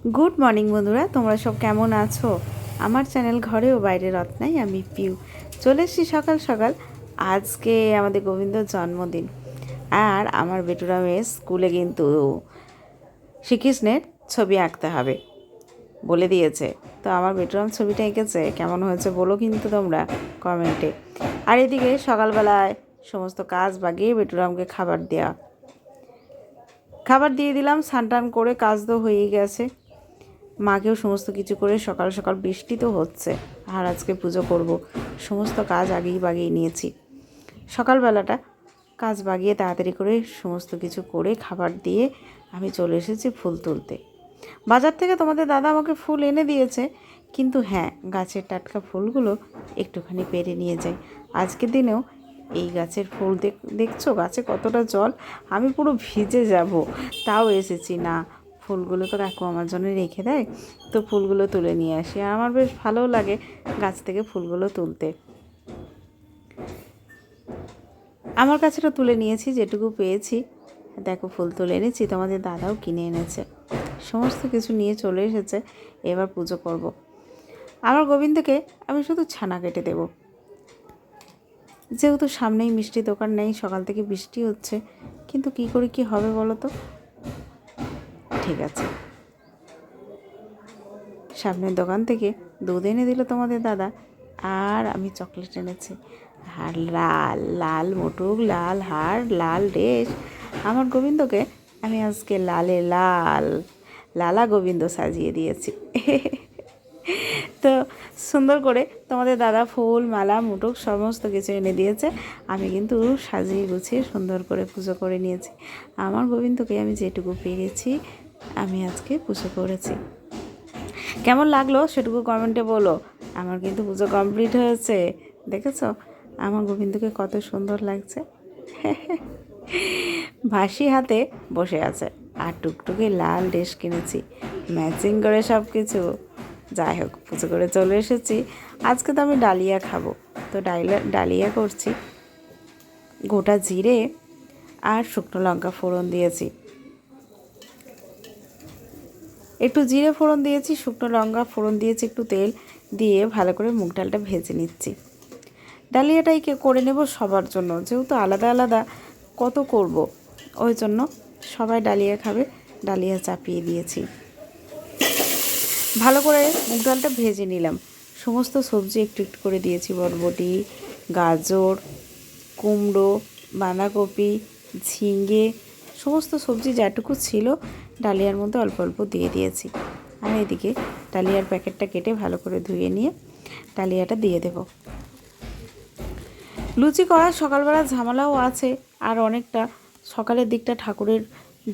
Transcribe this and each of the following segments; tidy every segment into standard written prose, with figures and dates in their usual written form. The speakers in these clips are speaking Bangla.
গুড মর্নিং বন্ধুরা, তোমরা সব কেমন আছো? আমার চ্যানেল ঘরে ও বাইরে রত্নাই, আমি পিউ চলে এসেছি সকাল সকাল। আজকে আমাদের গোবিন্দর জন্মদিন, আর আমার বেটুরামের স্কুলে কিন্তু শ্রীকৃষ্ণের ছবি আঁকতে হবে বলে দিয়েছে। তো আমার বেটুরাম ছবিটা এঁকেছে, কেমন হয়েছে বলো কিন্তু তোমরা কমেন্টে। আর এদিকে সকালবেলায় সমস্ত কাজ বাগিয়ে বেটুরামকে খাবার দিয়ে দিলাম। স্নান টান করে কাজ তো হয়েই গেছে। মাকেও সমস্ত কিছু করে সকাল সকাল, বৃষ্টি তো হচ্ছে আর আজকে পুজো করব, সমস্ত কাজ আগেই বাগিয়ে নিয়েছি। সকালবেলাটা কাজ বাগিয়ে তাড়াতাড়ি করে সমস্ত কিছু করে খাবার দিয়ে আমি চলে এসেছি ফুল তুলতে। বাজার থেকে তোমাদের দাদা আমাকে ফুল এনে দিয়েছে, কিন্তু হ্যাঁ, গাছের টাটকা ফুলগুলো একটুখানি পেরে নিয়ে যাই। আজকের দিনেও এই গাছের ফুল দেখছো গাছে কতটা জল, আমি পুরো ভিজে যাব, তাও এসেছি। না, ফুলগুলো তো কাকু আমার জন্য রেখে দেয়, তো ফুলগুলো তুলে নিয়ে আসি। আর আমার বেশ ভালোও লাগে গাছ থেকে ফুলগুলো তুলতে। আমার কাছেটা তুলে নিয়েছি যেটুকু পেয়েছি। দেখো, ফুল তুলে এনেছি, তোমাদের দাদাও কিনে এনেছে, সমস্ত কিছু নিয়ে চলে এসেছে। এবার পুজো করব। আমার গোবিন্দকে আমি শুধু ছানা কেটে দেব, যেহেতু সামনেই মিষ্টি দোকান নেই, সকাল থেকে বৃষ্টি হচ্ছে, কিন্তু কি করে কি হবে বলো তো। ঠিক আছে, সামনের দোকান থেকে দুধ এনে দিল তোমাদের দাদা, আর আমি চকলেট এনেছি, আর লাল লাল মুটুক, লাল হার, লাল ড্রেস। আমার গোবিন্দকে আমি আজকে লালা গোবিন্দ সাজিয়ে দিয়েছি। তো সুন্দর করে তোমাদের দাদা ফুল, মালা, মুটুক সমস্ত কিছু এনে দিয়েছে। আমি কিন্তু সাজিয়ে গুছিয়ে সুন্দর করে পুজো করে নিয়েছি। আমার গোবিন্দকে আমি যেটুকু পেরেছি আমি আজকে পুজো করেছি। কেমন লাগলো সেটুকু কমেন্টে বলো। আমার কিন্তু পুজো কমপ্লিট হয়েছে, দেখেছো আমার গোবিন্দকে কত সুন্দর লাগছে। ভাসি হাতে বসে আছে, আর টুকটুকে লাল ড্রেস কিনেছি, ম্যাচিং করে সব কিছু। যাই হোক, পুজো করে চলে এসেছি। আজকে তো আমি ডালিয়া খাবো, তো ডালিয়া করছি। গোটা জিরে আর শুকনো লঙ্কা ফোড়ন দিয়েছি, একটু জিরে ফোড়ন দিয়েছি, শুকনো লঙ্কা ফোড়ন দিয়েছি, একটু তেল দিয়ে ভালো করে মুগ ডালটা ভেজে নিচ্ছি। ডালিয়াটাই করে নেব সবার জন্য, যেহেতু আলাদা আলাদা কত করব, ওই জন্য সবাই ডালিয়া খাবে, ডালিয়া চাপিয়ে দিয়েছি। ভালো করে মুগ ডালটা ভেজে নিলাম, সমস্ত সবজি একটু একটু করে দিয়েছি, বরবটি, গাজর, কুমড়ো, বাঁধাকপি, ঝিঙে, সমস্ত সবজি যেটুকু ছিল ডালিয়ার মধ্যে অল্প অল্প দিয়ে দিয়েছি। আর এদিকে ডালিয়ার প্যাকেটটা কেটে ভালো করে ধুয়ে নিয়ে ডালিয়াটা দিয়ে দেব। লুচি করার সকালবেলা ঝামেলাও আছে, আর অনেকটা সকালের দিকটা ঠাকুরের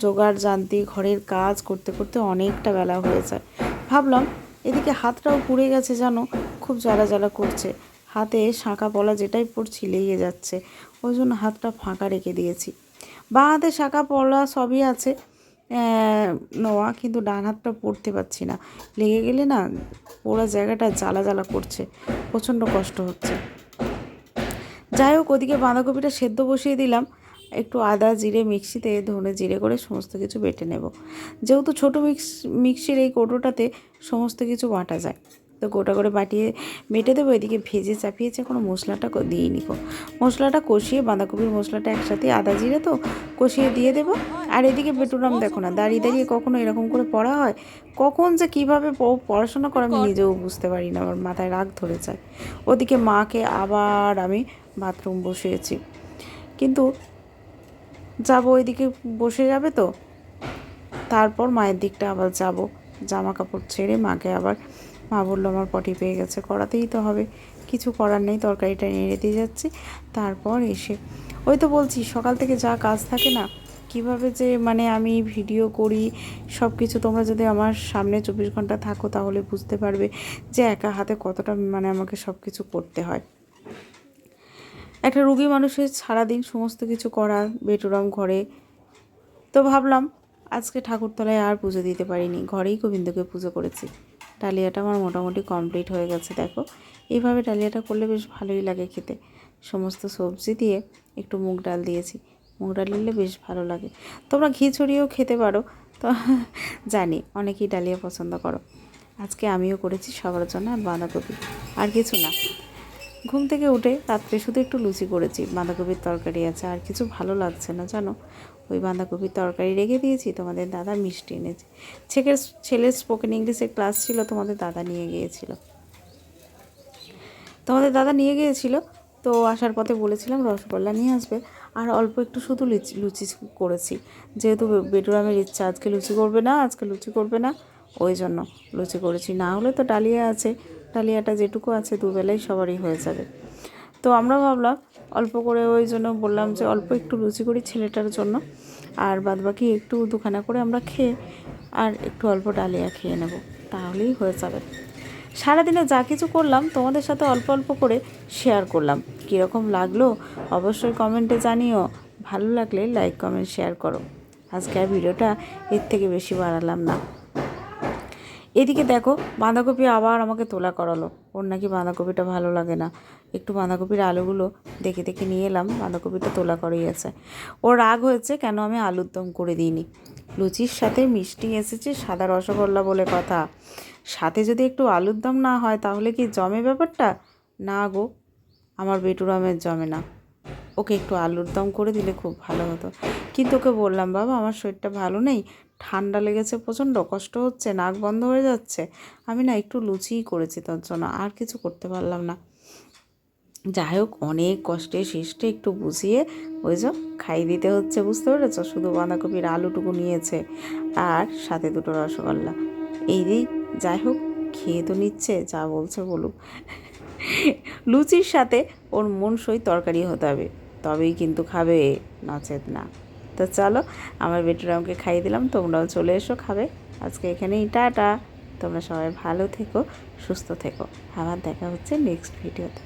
জোগাড় জানতি, ঘরের কাজ করতে করতে অনেকটা বেলা হয়ে যায়। ভাবলাম এদিকে হাতটাও পুড়ে গেছে, জানো খুব জ্বালা জ্বালা করছে, হাতে শাঁখা পলা যেটাই পড়ছি লেগে যাচ্ছে, ওই জন্য হাতটা ফাঁকা রেখে দিয়েছি। বাঁ হাতে শাঁখা পলা সবই আছে নোয়া, কিন্তু ডান হাতটা পড়তে পারছি না, লেগে গেলে না পোড়া জায়গাটা জ্বালা জ্বালা করছে, প্রচণ্ড কষ্ট হচ্ছে। যাই হোক, ওদিকে বাঁধাকপিটা সেদ্ধ বসিয়ে দিলাম, একটু আদা জিরে মিক্সিতে ধনে জিরে করে সমস্ত কিছু বেটে নেব। যেহেতু ছোটো মিক্সির এই কৌটোটাতে সমস্ত কিছু বাটা যায়, তো গোটা করে বেটে দেবো। এদিকে ভেজে চাপিয়েছে, কোনো মশলাটা দিয়ে নিব। মশলাটা কষিয়ে, বাঁধাকপির মশলাটা একসাথে আদা জিরে তো কষিয়ে দিয়ে দেবো। আর এদিকে বেটুরাম দেখো না, দাঁড়িয়ে দাঁড়িয়ে কখনো এরকম করে পড়া হয়, কখন যে কীভাবে পড়াশোনা করে আমি নিজেও বুঝতে পারি না, আমার মাথায় রাগ ধরে যায়। ওদিকে মাকে আবার আমি বাথরুম বসিয়েছি, কিন্তু যাবো ওইদিকে বসে যাবে তো, তারপর মায়ের দিকটা আবার যাব, জামা কাপড় ছেড়ে মাকে আবার, মা বললো আমার পটি পেয়ে গেছে, করাতেই তো হবে, কিছু করার নেই, তরকারিটা নেড়ে দিয়ে যাচ্ছি। তারপর এসে ওই তো বলছি, সকাল থেকে যা কাজ থাকে না, কিভাবে যে মানে আমি ভিডিও করি সব কিছু, তোমরা যদি আমার সামনে 24 ঘন্টা থাকো তাহলে বুঝতে পারবে যে একা হাতে কতটা মানে আমাকে সব কিছু করতে হয়। একটা রুগী মানুষের সারাদিন সমস্ত কিছু করা, বেটুরাম ঘরে। তো ভাবলাম আজকে ঠাকুরতলায় আর পুজো দিতে পারিনি, ঘরেই গোবিন্দকে পুজো করেছি। ডালিয়াটা আমার মোটামুটি কমপ্লিট হয়ে গেছে। দেখো, এইভাবে ডালিয়াটা করলে বেশ ভালোই লাগে খেতে, সমস্ত সবজি দিয়ে একটু মুগ ডাল দিয়েছি, মুগ ডাল দিলে বেশ ভালো লাগে। তোমরা ঘি ছড়িয়েও খেতে পারো, তো জানি অনেকেই ডালিয়া পছন্দ করো। আজকে আমিও করেছি সবার জন্য, আর বাঁধাকপি, আর কিছু না। ঘুম থেকে উঠে রাত্রে শুধু একটু লুচি করেছি, বাঁধাকপির তরকারি আছে, আর কিছু ভালো লাগছে না জানো। ওই বাঁধাকপির তরকারি রেখে দিয়েছি, তোমাদের দাদা মিষ্টি এনেছে। ছেলের স্পোকেন ইংলিশের ক্লাস ছিল, তোমাদের দাদা নিয়ে গিয়েছিল। তো আসার পথে বলেছিলাম রসগোল্লা নিয়ে আসবে, আর অল্প একটু শুধু লুচি করেছি, যেহেতু বেটুরামের ইচ্ছা আজকে লুচি করবে না, ওই জন্য লুচি করেছি। না হলে তো ডালিয়া আছে, ডালিয়াটা যেটুকু আছে দুবেলাই সবারই হয়ে যাবে। তো আমরা ভাবলাম অল্প করে, ওই জন্য বললাম যে অল্প একটু লুচি করি ছেলেটার জন্য, আর বাদবাকি একটু দুখানা করে আমরা খেয়ে আর একটু অল্প ডালিয়া খেয়ে নেব, তাহলেই হয়ে যাবে। সারাদিনে যা কিছু করলাম তোমাদের সাথে অল্প অল্প করে শেয়ার করলাম। কীরকম লাগলো অবশ্যই কমেন্টে জানিও। ভালো লাগলে লাইক কমেন্ট শেয়ার করো। আজকে আর ভিডিওটা এর থেকে বেশি বাড়ালাম না। এদিকে দেখো বাঁধাকপি আবার আমাকে তোলা করালো, ওর নাকি বাঁধাকপিটা ভালো লাগে না। একটু বাঁধাকপির আলুগুলো দেখে দেখে নিয়ে এলাম, বাঁধাকপিটা তোলা করিয়েছে। ওর রাগ হয়েছে কেন আমি আলুর দম করে দিইনি। লুচির সাথে মিষ্টি এসেছে, সাদা রসগোল্লা বলে কথা, সাথে যদি একটু আলুর দম না হয় তাহলে কি জমে ব্যাপারটা? না গো, আমার বেটুরামের জমে না। ওকে একটু আলুর দম করে দিলে খুব ভালো হতো। কিন্তু ওকে বললাম, বাবা আমার শরীরটা ভালো নেই, ঠান্ডা লেগেছে, প্রচণ্ড কষ্ট হচ্ছে, নাক বন্ধ হয়ে যাচ্ছে, আমি না একটু লুচিই করেছি তোর জন্য, আর কিছু করতে পারলাম না। যাই হোক, অনেক কষ্টে শিষ্টে একটু বুঝিয়ে ওই যে খাই দিতে হচ্ছে, বুঝতে পেরেছ। শুধু বাঁধাকপির আলুটুকু নিয়েছে, আর সাথে দুটো রসগোল্লা। এই রে, যাই হোক খেয়ে তো নিচ্ছে, যা বলছে বলুক। লুচির সাথে ওর মনসই তরকারি হতে হবে, তবেই কিন্তু খাবে, নচেত না। তো চলো, আমার বেটুরামকে খাইয়ে দিলাম, তোমরাও চলে এসো খাবে। আজকে এখানেই টাটা। তোমরা সবাই ভালো থেকো, সুস্থ থেকো। আবার দেখা হচ্ছে নেক্সট ভিডিওতে।